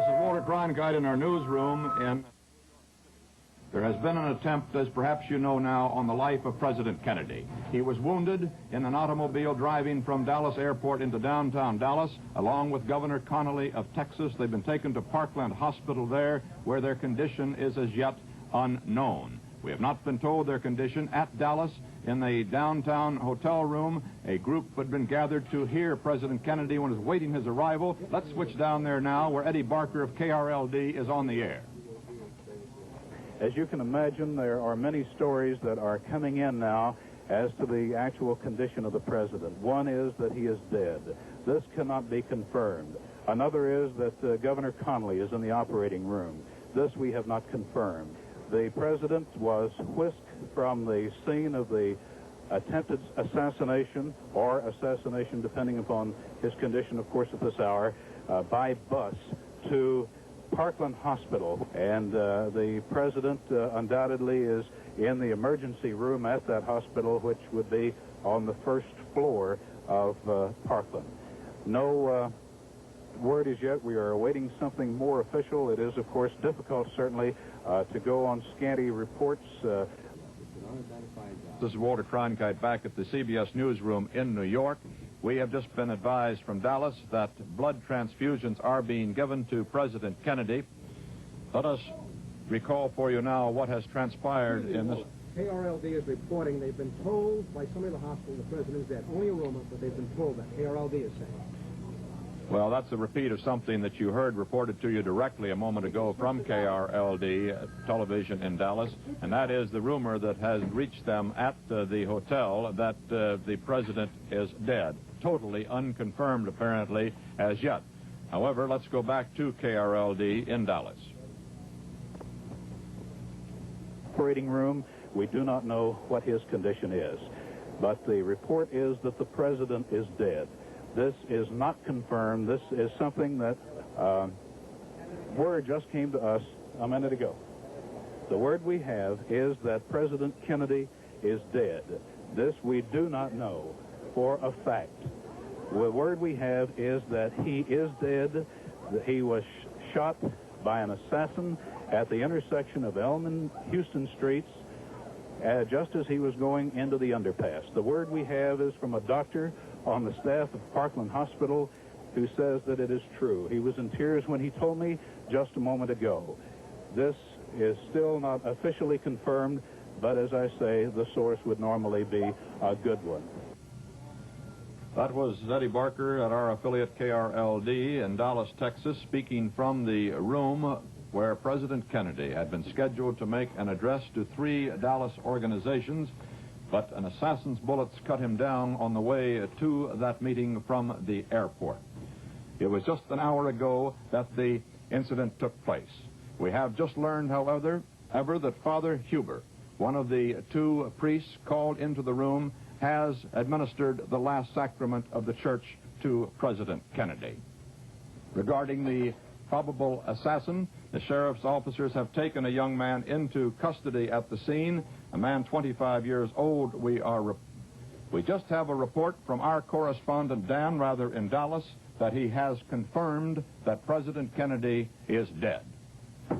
This is Walter Cronkite in our newsroom, and there has been an attempt, as perhaps you know now, on the life of President Kennedy. He was wounded in an automobile driving from Dallas Airport into downtown Dallas, along with Governor Connolly of Texas. They've been taken to Parkland Hospital there, where their condition is as yet unknown. We have not been told their condition. At Dallas, in the downtown hotel room, a group had been gathered to hear President Kennedy when he was waiting his arrival. Let's switch down there now, where Eddie Barker of KRLD is on the air. As you can imagine, there are many stories that are coming in now as to the actual condition of the president. One is that he is dead. This cannot be confirmed. Another is that Governor Connolly is in the operating room. This we have not confirmed. The president was whisked from the scene of the attempted assassination, or assassination depending upon his condition, of course, at this hour, by bus to Parkland Hospital. And the president undoubtedly is in the emergency room at that hospital, which would be on the first floor of Parkland. No word is yet. We are awaiting something more official. It is, of course, difficult, certainly, to go on scanty reports. This is Walter Cronkite back at the CBS newsroom in New York. We have just been advised from Dallas that blood transfusions are being given to President Kennedy. Let us recall for you now what has transpired in this. KRLD is reporting they've been told by somebody in the hospital the president is dead. Only a rumor, but they've been told that. KRLD is saying. Well, that's a repeat of something that you heard reported to you directly a moment ago from KRLD television in Dallas, and that is the rumor that has reached them at the hotel that the president is dead. Totally unconfirmed, apparently, as yet. However, let's go back to KRLD in Dallas. Operating room, we do not know what his condition is, but the report is that the president is dead. This is not confirmed. This is something that word just came to us a minute ago. The word we have is that President Kennedy is dead. This we do not know for a fact. The word we have is that he is dead, that he was shot by an assassin at the intersection of Elm and Houston Streets just as he was going into the underpass. The word we have is from a doctor on the staff of Parkland Hospital who says that it is true. He was in tears when he told me just a moment ago. This is still not officially confirmed, but as I say, the source would normally be a good one. That was Eddie Barker at our affiliate KRLD in Dallas, Texas, speaking from the room where President Kennedy had been scheduled to make an address to 3 Dallas organizations, but an assassin's bullets cut him down on the way to that meeting from the airport. It was just an hour ago that the incident took place. We have just learned, however, that Father Huber, one of the 2 priests called into the room, has administered the last sacrament of the church to President Kennedy. Regarding the probable assassin, the sheriff's officers have taken a young man into custody at the scene, a man 25 years old. We just have a report from our correspondent Dan Rather in Dallas that he has confirmed that President Kennedy is dead.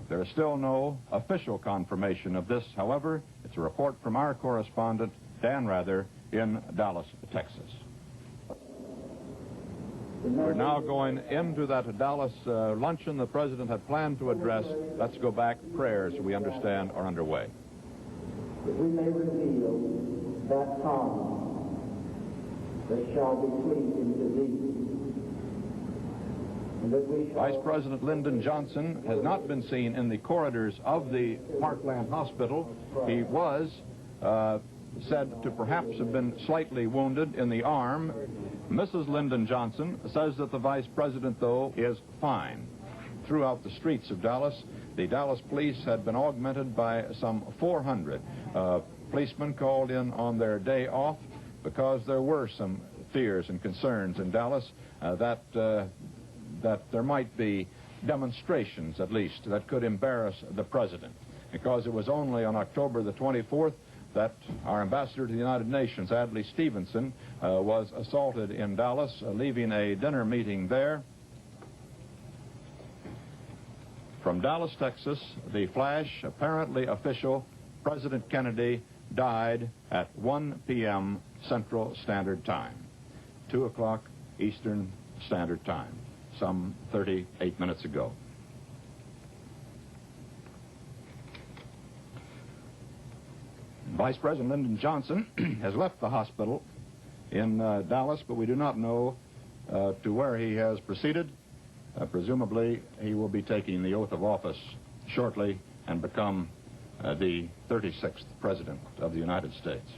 There is still no official confirmation of this, however. It's a report from our correspondent Dan Rather in Dallas, Texas. We're now going into that Dallas luncheon the president had planned to address. Let's go back. Prayers, we understand, are underway. That we may reveal that tongue that shall be pleasing to thee. And that we shall... Vice President Lyndon Johnson has not been seen in the corridors of the Parkland Hospital. He was said to perhaps have been slightly wounded in the arm. Mrs. Lyndon Johnson says that the vice president, though, is fine. Throughout the streets of Dallas, the Dallas police had been augmented by some 400 policemen called in on their day off because there were some fears and concerns in Dallas that there might be demonstrations, at least, that could embarrass the president. Because it was only on October the 24th that our ambassador to the United Nations, Adlai Stevenson, was assaulted in Dallas, leaving a dinner meeting there. From Dallas, Texas, the flash, apparently official, President Kennedy died at 1 p.m. Central Standard Time, 2 o'clock Eastern Standard Time, some 38 minutes ago. Vice President Lyndon Johnson has left the hospital in Dallas, but we do not know to where he has proceeded. Presumably, he will be taking the oath of office shortly and become the 36th President of the United States.